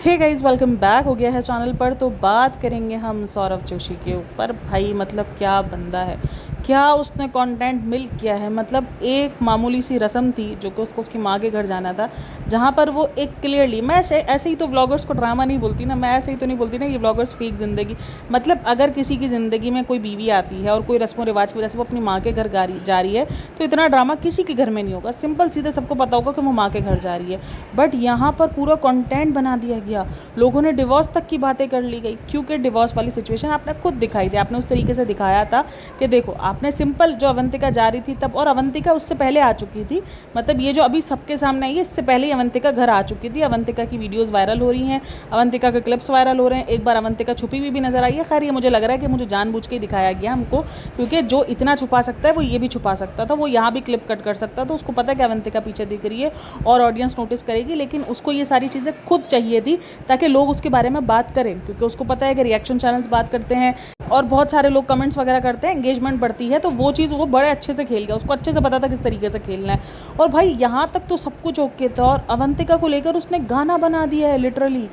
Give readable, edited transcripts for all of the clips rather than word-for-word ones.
Hey guys, welcome back हो गया है चैनल पर। तो बात करेंगे हम सौरव जोशी के ऊपर। भाई मतलब क्या बंदा है, क्या उसने कंटेंट मिल किया है। मतलब एक मामूली सी रस्म थी जो कि उसको उसकी माँ के घर जाना था, जहाँ पर वो एक क्लियरली, मैं ऐसे ही तो व्लॉगर्स को ड्रामा नहीं बोलती ना, मैं ऐसे ही तो नहीं बोलती ना ये व्लॉगर्स फेक ज़िंदगी। मतलब अगर किसी की ज़िंदगी में कोई बीवी आती है और कोई रस्म व रिवाज की वजह से वो अपनी माँ के घर जा रही है, तो इतना ड्रामा किसी के घर में नहीं होगा। सिंपल सीधे सबको पता होगा कि वो माँ के घर जा रही है। बट यहाँ पर पूरा कंटेंट बना दिया गया, लोगों ने डिवोर्स तक की बातें कर ली गई, क्योंकि डिवोर्स वाली सिचुएशन आपने खुद दिखाई थी। आपने उस तरीके से दिखाया था कि देखो, आपने सिंपल जो अवंतिका जा रही थी तब, और अवंतिका उससे पहले आ चुकी थी। मतलब ये जो अभी सबके सामने आई है, इससे पहले ही अवंतिका घर आ चुकी थी। अवंतिका की वीडियोस वायरल हो रही हैं, अवंतिका के क्लिप्स वायरल हो रहे हैं। एक बार अवंतिका छुपी हुई भी नजर आई है। खैर, ये मुझे लग रहा है कि मुझे जानबूझ के दिखाया गया हमको, क्योंकि जो इतना छुपा सकता है वो ये भी छुपा सकता था। वो यहाँ भी क्लिप कट कर सकता था। उसको पता है कि अवंतिका पीछे दिख रही है और ऑडियंस नोटिस करेगी, लेकिन उसको ये सारी चीज़ें खुद चाहिए थी ताकि लोग उसके बारे में बात करें, क्योंकि उसको पता है कि रिएक्शन चैनल्स बात करते हैं और बहुत सारे लोग कमेंट्स वगैरह करते हैं, एंगेजमेंट बढ़ती है। तो वो चीज़ वो बड़े अच्छे से खेल गया, उसको अच्छे से पता था किस तरीके से खेलना है। और भाई यहाँ तक तो सब कुछ ओके था, और अवंतिका को लेकर उसने गाना बना दिया है। लिटरली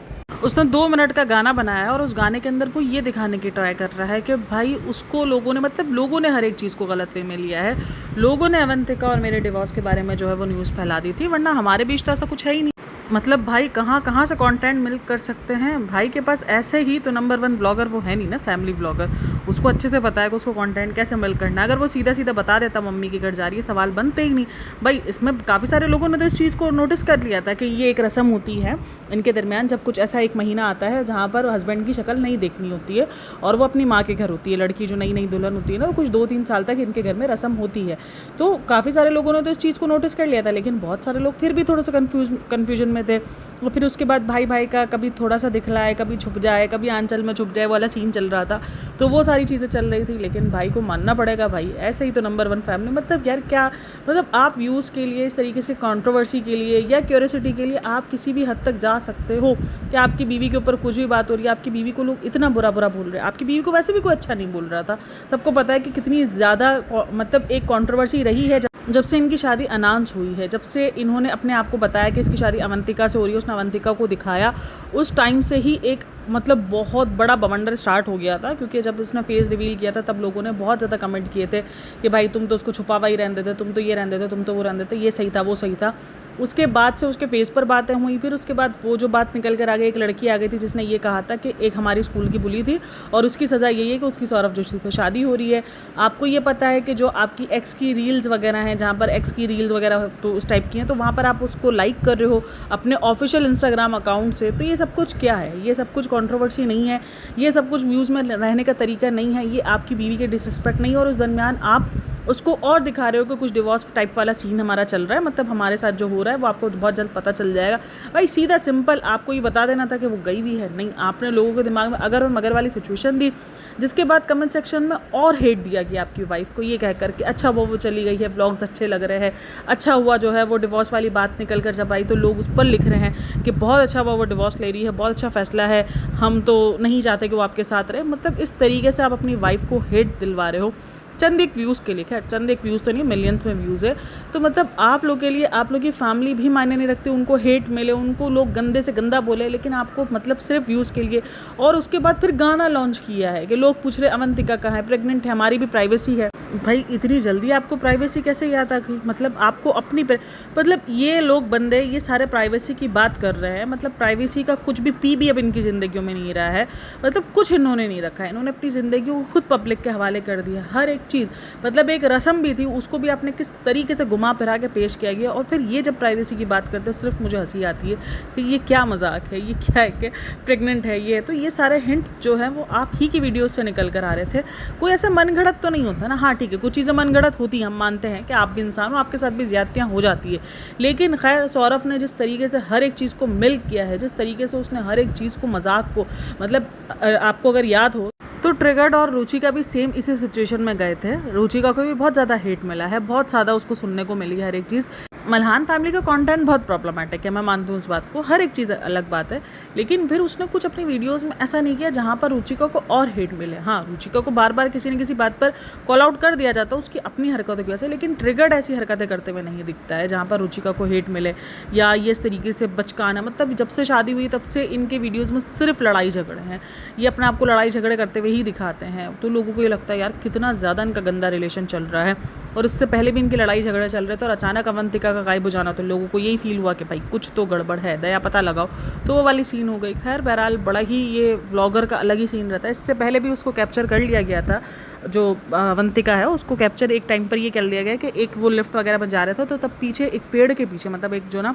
उसने 2 मिनट का गाना बनाया है और उस गाने के अंदर वो ये दिखाने की ट्राई कर रहा है कि भाई उसको लोगों ने, मतलब लोगों ने हर एक चीज़ को गलत वे में लिया है। लोगों ने अवंतिका और मेरे डिवोर्स के बारे में जो है वो न्यूज़ फैला दी थी, वरना हमारे बीच तो ऐसा कुछ है ही नहीं। मतलब भाई कहाँ कहाँ से कंटेंट मिल कर सकते हैं भाई के पास। ऐसे ही तो नंबर 1 ब्लॉगर वो है नहीं ना, फैमिली ब्लॉगर। उसको अच्छे से पता है कि उसको कंटेंट कैसे मिल करना है। अगर वो सीधा सीधा बता देता मम्मी के घर जा रही है, सवाल बनते ही नहीं। भाई इसमें काफ़ी सारे लोगों ने तो इस चीज़ को नोटिस कर लिया था कि ये एक रस्म होती है इनके दरमियान, जब कुछ ऐसा एक महीना आता है जहाँ पर हस्बैंड की शक्ल नहीं देखनी होती है और वो अपनी माँ के घर होती है। लड़की जो नई नई दुल्हन होती है ना, वो कुछ 2-3 साल तक इनके घर में रस्म होती है। तो काफ़ी सारे लोगों ने तो इस चीज़ को नोटिस कर लिया था, लेकिन बहुत सारे लोग फिर भी थोड़ा सा कन्फ्यूजन में थे। और फिर उसके बाद भाई भाई का कभी थोड़ा सा दिखलाए, कभी छुप जाए, कभी आंचल में छुप जाए वाला सीन चल रहा था। तो वो सारी चीज़ें चल रही थी, लेकिन भाई को मानना पड़ेगा, भाई ऐसे ही तो नंबर 1 फैमिली। मतलब यार क्या, मतलब आप व्यूज़ के लिए, इस तरीके से कंट्रोवर्सी के लिए या क्यूरियोसिटी के लिए आप किसी भी हद तक जा सकते हो कि आपकी बीवी के ऊपर कुछ भी बात हो रही है, आपकी बीवी को लोग इतना बुरा बुरा बोल रहे हैं। आपकी बीवी को वैसे भी कोई अच्छा नहीं बोल रहा था। सबको पता है कि कितनी ज़्यादा मतलब एक कंट्रोवर्सी रही है जब से इनकी शादी अनाउंस हुई है, जब से इन्होंने अपने आप को बताया कि इसकी शादी अवंतिका से हो रही है, उसने अवंतिका को दिखाया। उस टाइम से ही एक मतलब बहुत बड़ा बवंडर स्टार्ट हो गया था, क्योंकि जब उसने फेस रिवील किया था तब लोगों ने बहुत ज़्यादा कमेंट किए थे कि भाई तुम तो उसको छुपावा ही रहने देते, तुम तो ये रहने देते, तुम तो वो रहने देते, ये सही था वो सही था। उसके बाद से उसके फेस पर बातें हुई, फिर उसके बाद वो जो बात निकल कर आ गई, एक लड़की आ गई थी जिसने ये कहा था कि एक हमारी स्कूल की बुली थी और उसकी सज़ा यही है कि उसकी सौरव जोशी से शादी हो रही है। आपको ये पता है कि जो आपकी एक्स की रील्स वगैरह हैं, जहाँ पर एक्स की रील्स वगैरह तो उस टाइप की हैं, तो वहाँ पर आप उसको लाइक कर रहे हो अपने ऑफिशियल इंस्टाग्राम अकाउंट से। तो ये सब कुछ क्या है? ये सब कुछ कंट्रोवर्सी नहीं है, ये सब कुछ व्यूज़ में रहने का तरीका नहीं है, ये आपकी बीवी के डिसरिस्पेक्ट नहीं है। और उस दरमियान आप उसको और दिखा रहे हो कि कुछ डिवोर्स टाइप वाला सीन हमारा चल रहा है। मतलब हमारे साथ जो हो रहा है वो आपको बहुत जल्द पता चल जाएगा। भाई सीधा सिंपल आपको ये बता देना था कि वो गई भी है नहीं। आपने लोगों के दिमाग में अगर और मगर वाली सिचुएशन दी, जिसके बाद कमेंट सेक्शन में और हेट दिया गया आपकी वाइफ को, ये कह कर कि अच्छा वो चली गई है, ब्लॉग्स अच्छे लग रहे हैं, अच्छा हुआ जो है वो डिवोर्स वाली बात निकल कर जब आई तो लोग उस पर लिख रहे हैं कि बहुत अच्छा हुआ वो डिवोर्स ले रही है, बहुत अच्छा फैसला है, हम तो नहीं चाहते कि वो आपके साथ रहे। मतलब इस तरीके से आप अपनी वाइफ को हेट दिलवा रहे हो चंद एक व्यूज़ के लिए। खैर चंद एक व्यूज़ तो नहीं, मिलियंस में व्यूज़ है। तो मतलब आप लोग के लिए, आप लोग की फैमिली भी मायने नहीं रखते, उनको हेट मिले, उनको लोग गंदे से गंदा बोले, लेकिन आपको मतलब सिर्फ व्यूज़ के लिए। और उसके बाद फिर गाना लॉन्च किया है कि लोग पूछ रहे अवंतिका कहाँ है, प्रेग्नेंट है, हमारी भी प्राइवेसी है। भाई इतनी जल्दी आपको प्राइवेसी कैसे याद आ गई? मतलब आपको अपनी मतलब ये लोग बंदे ये सारे प्राइवेसी की बात कर रहे हैं। मतलब प्राइवेसी का कुछ भी पी भी अब इनकी ज़िंदगियों में नहीं रहा है। मतलब कुछ इन्होंने नहीं रखा है, इन्होंने अपनी ज़िंदगी को खुद पब्लिक के हवाले कर दिया, हर एक चीज़। मतलब एक रस्म भी थी, उसको भी आपने किस तरीके से घुमा फिरा के पेश किया गया। और फिर ये जब प्राइवेसी की बात करते हैं, सिर्फ मुझे हंसी आती है कि ये क्या मजाक है, ये क्या है कि प्रेग्नेंट है ये। तो ये सारे हिंट जो है वो आप ही की वीडियोस से निकल कर आ रहे थे। कोई ऐसे मनगढ़ंत तो नहीं होता ना। हाँ ठीक है, कुछ चीज़ें मनगढ़ंत होती हैं, हम मानते हैं कि आप भी इंसान हो, आपके साथ भी ज़्यादतियाँ हो जाती है। लेकिन खैर सौरभ ने जिस तरीके से हर एक चीज़ को मिल्क किया है, जिस तरीके से उसने हर एक चीज़ को, मजाक को, मतलब आपको अगर याद हो तो ट्रिगर्ड और रुचिका भी सेम इसी सिचुएशन में गए थे। रुचिका को भी बहुत ज़्यादा हेट मिला है, बहुत ज़्यादा उसको सुनने को मिली है हर एक चीज़। मल्हान फैमिली का कंटेंट बहुत प्रॉब्लमैटिक है, मैं मानती हूँ उस बात को, हर एक चीज़ अलग बात है, लेकिन फिर उसने कुछ अपनी वीडियोस में ऐसा नहीं किया जहाँ पर रुचिका को और हेट मिले। हाँ, रुचिका को बार बार किसी न किसी बात पर कॉल आउट कर दिया जाता है उसकी अपनी हरकतों की वजह से, लेकिन ट्रिगर्ड ऐसी हरकतें करते हुए नहीं दिखता है जहाँ पर रुचिका को हेट मिले या ये इस तरीके से बचकाना। मतलब जब से शादी हुई तब से इनके वीडियोज़ में सिर्फ लड़ाई झगड़े हैं, ये अपने आप को लड़ाई झगड़े करते हुए ही दिखाते हैं, तो लोगों को ये लगता है यार कितना ज़्यादा इनका गंदा रिलेशन चल रहा है। और इससे पहले भी इनकी लड़ाई झगड़े चल रहे थे और अचानक अवंतिका का गायब हो जाना, तो लोगों को यही फील हुआ कि भाई कुछ तो गड़बड़ है, दया पता लगाओ, तो वो वाली सीन हो गई। खैर बहरहाल बड़ा ही ये व्लॉगर का अलग ही सीन रहता है। इससे पहले भी उसको कैप्चर कर लिया गया था, जो अवंतिका है उसको कैप्चर एक टाइम पर ये कर लिया गया कि एक वो लिफ्ट वगैरह पर जा रहे थे, तो तब पीछे एक पेड़ के पीछे, मतलब एक जो ना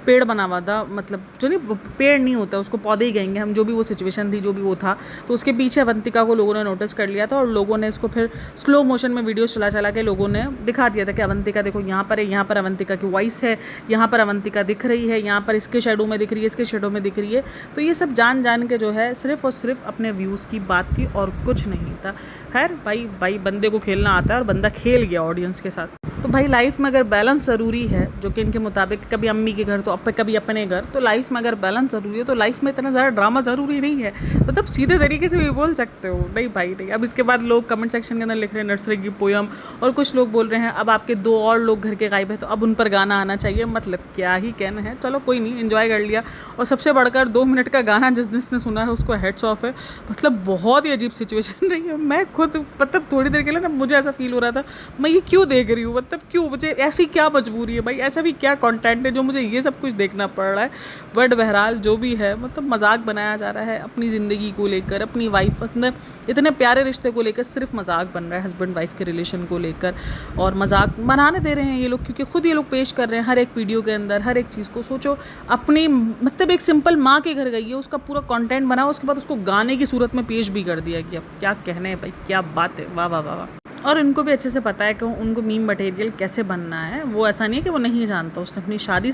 पेड़ बना हुआ था, मतलब जो नहीं पेड़ नहीं होता उसको पौधे ही कहेंगे हम, जो भी वो सिचुएशन थी, जो भी वो था, तो उसके पीछे अवंतिका को लोगों ने नोटिस कर लिया था और लोगों ने इसको फिर स्लो मोशन में वीडियोस चला चला के लोगों ने दिखा दिया था कि अवंतिका देखो यहाँ पर है, यहाँ पर अवंतिका की वॉइस है, यहाँ पर अवंतिका दिख रही है, यहाँ पर इसके शेडो में दिख रही है, इसके शेडो में दिख रही है। तो ये सब जान जान के जो है सिर्फ और सिर्फ अपने व्यूज़ की बात थी और कुछ नहीं था। खैर भाई बंदे को खेलना आता है और बंदा खेल गया ऑडियंस के साथ। तो भाई लाइफ में अगर बैलेंस ज़रूरी है, जो कि इनके मुताबिक कभी अम्मी के घर तो कभी अपने घर, तो लाइफ में अगर बैलेंस ज़रूरी है तो लाइफ में इतना ज़्यादा ड्रामा ज़रूरी नहीं है। मतलब सीधे तरीके से भी बोल सकते हो, नहीं भाई नहीं। अब इसके बाद लोग कमेंट सेक्शन के अंदर लिख रहे हैं नर्सरी की पोयम, और कुछ लोग बोल रहे हैं अब आपके 2 और लोग घर के गायब है तो अब उन पर गाना आना चाहिए। मतलब क्या ही कहना है, चलो कोई नहीं, इन्जॉय कर लिया। और सबसे बढ़कर 2 मिनट का गाना जिसने सुना है उसको हेड्स ऑफ है। मतलब बहुत ही अजीब सिचुएशन रही है। मैं खुद मतलब थोड़ी देर के लिए ना मुझे ऐसा फील हो रहा था मैं ये क्यों देख रही हूँ, मतलब क्यों, मुझे ऐसी क्या मजबूरी है भाई, ऐसा भी क्या कंटेंट है जो मुझे ये सब कुछ देखना पड़ रहा है। बट बहरहाल जो भी है, मतलब मजाक बनाया जा रहा है अपनी ज़िंदगी को लेकर, अपनी वाइफ, इतने प्यारे रिश्ते को लेकर सिर्फ मजाक बन रहा है हस्बैंड वाइफ के रिलेशन को लेकर, और मजाक बनाने दे रहे हैं ये लोग, क्योंकि खुद ये लोग पेश कर रहे हैं हर एक वीडियो के अंदर हर एक चीज़ को। सोचो अपनी, मतलब एक सिंपल माँ के घर गई है, उसका पूरा कंटेंट बना, उसके बाद उसको गाने की सूरत में पेश भी कर दिया गया। क्या कहने हैं भाई, क्या बात है, वाह वाह वाह वाह। और इनको भी अच्छे से पता है कि उनको मीम मटेरियल कैसे बनना है। वो ऐसा नहीं है कि वो नहीं जानता, उसने अपनी शादी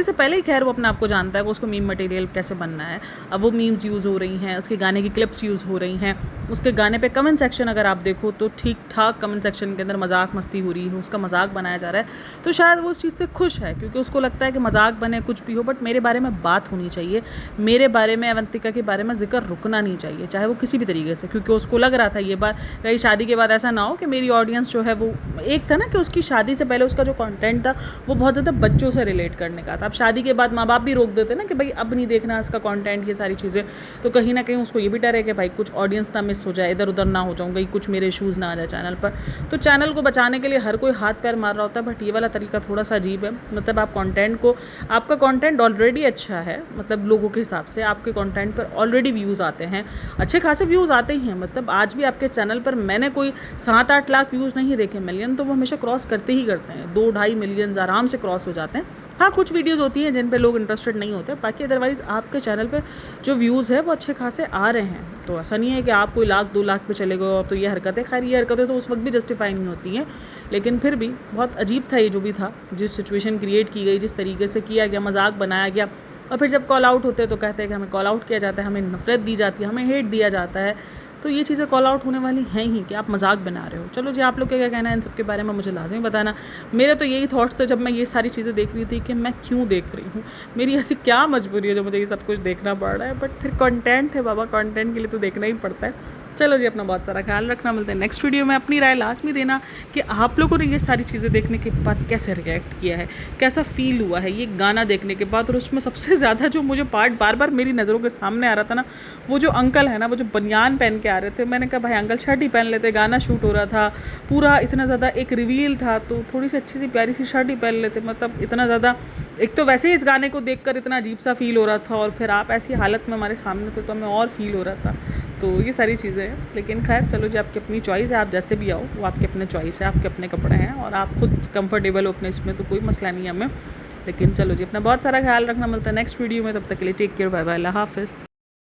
से पहले ही खैर वो अपने आप को जानता है कि उसको मीम मटेरियल कैसे बनना है। अब वो मीम्स यूज़ हो रही हैं, उसके गाने की क्लिप्स यूज़ हो रही हैं, उसके गाने पे कमेंट सेक्शन अगर आप देखो तो ठीक ठाक कमेंट सेक्शन के अंदर मजाक मस्ती हो रही है, उसका मजाक बनाया जा रहा है। तो शायद वो उस चीज़ से खुश है, क्योंकि उसको लगता है कि मजाक बने कुछ भी हो, बट मेरे बारे में बात होनी चाहिए, मेरे बारे में, अवंतिका के बारे में जिक्र रुकना नहीं चाहिए, चाहे वो किसी भी तरीके से। क्योंकि उसको लग रहा था ये बात कहीं शादी के बाद ऐसा ना हो कि मेरी ऑडियंस जो है वो, एक था ना कि उसकी शादी से पहले उसका जो कंटेंट था वो बहुत ज़्यादा बच्चों से रिलेट करने का था। अब शादी के बाद माँ बाप भी रोक देते ना कि भाई अब नहीं देखना इसका कंटेंट, ये सारी चीज़ें। तो कहीं ना कहीं उसको ये भी डर है कि भाई कुछ ऑडियंस ना मिस हो जाए, इधर उधर ना हो जाऊँ, कहीं कुछ मेरे इशूज़ ना आ जाए चैनल पर। तो चैनल को बचाने के लिए हर कोई हाथ पैर मार रहा होता है, बट ये वाला तरीका थोड़ा सा अजीब है। मतलब आप कंटेंट को, आपका कंटेंट ऑलरेडी अच्छा है, मतलब लोगों के हिसाब से आपके कंटेंट पर ऑलरेडी व्यूज़ आते हैं, अच्छे खासे व्यूज़ आते ही हैं। मतलब आज भी आपके चैनल पर मैंने कोई 7-8 लाख व्यूज़ नहीं देखे, मिलियन तो वो हमेशा क्रॉस करते ही करते हैं, 2-2.5 मिलियन आराम से क्रॉस हो जाते हैं। हाँ, कुछ वीडियोज़ होती हैं जिन पे लोग इंटरेस्टेड नहीं होते, बाकी अदरवाइज़ आपके चैनल पे जो व्यूज़ है वो अच्छे खासे आ रहे हैं। तो ऐसा नहीं है कि आप कोई 1-2 लाख पे चले गए तो ये हरकतें, खैर ये हरकतें तो उस वक्त भी जस्टिफाई नहीं होती हैं, लेकिन फिर भी बहुत अजीब था ये जो भी था, जिस सिचुएशन क्रिएट की गई, जिस तरीके से किया गया, मजाक बनाया गया। और फिर जब कॉल आउट होते हैं तो कहते हैं कि हमें कॉल आउट किया जाता है, हमें नफरत दी जाती है, हमें हेट दिया जाता है। तो ये चीज़ें कॉल आउट होने वाली हैं ही कि आप मजाक बना रहे हो। चलो जी, आप लोग क्या कहना है इन सब के बारे में मुझे लाजमी बताना। मेरे तो यही थॉट्स थे जब मैं ये सारी चीज़ें देख रही थी कि मैं क्यों देख रही हूँ, मेरी ऐसी क्या मजबूरी है जो मुझे ये सब कुछ देखना पड़ रहा है। बट फिर कंटेंट है बाबा, कंटेंट के लिए तो देखना ही पड़ता है। चलो जी, अपना बहुत सारा ख्याल रखना, मिलते हैं नेक्स्ट वीडियो में। अपनी राय लाजमी देना कि आप लोगों ने ये सारी चीज़ें देखने के बाद कैसे रिएक्ट किया है, कैसा फील हुआ है ये गाना देखने के बाद। और उसमें सबसे ज़्यादा जो मुझे पार्ट बार बार मेरी नज़रों के सामने आ रहा था ना, वो जो अंकल है ना, वो जो बनियान पहन के आ रहे थे, मैंने कहा भाई अंकल शर्ट ही पहन लेते, गाना शूट हो रहा था पूरा, इतना ज़्यादा एक रिवील था तो थोड़ी सी अच्छी सी प्यारी सी शर्ट ही पहन लेते। मतलब इतना ज़्यादा, एक तो वैसे ही इस गाने को देखकर इतना अजीब सा फील हो रहा था, और फिर आप ऐसी हालत में हमारे सामने थे तो हमें और फील हो रहा था। तो ये सारी चीज़ें हैं, लेकिन खैर चलो जी, आपकी अपनी चॉइस है, आप जैसे भी आओ वो आपके अपने चॉइस है, आपके अपने कपड़े हैं और आप खुद कंफर्टेबल हो अपने इसमें, तो कोई मसला नहीं है हमें। लेकिन चलो जी, अपना बहुत सारा ख्याल रखना, मिलता है नेक्स्ट वीडियो में, तब तक के लिए टेक केयर, बाय बाय, अल्लाह हाफिज़।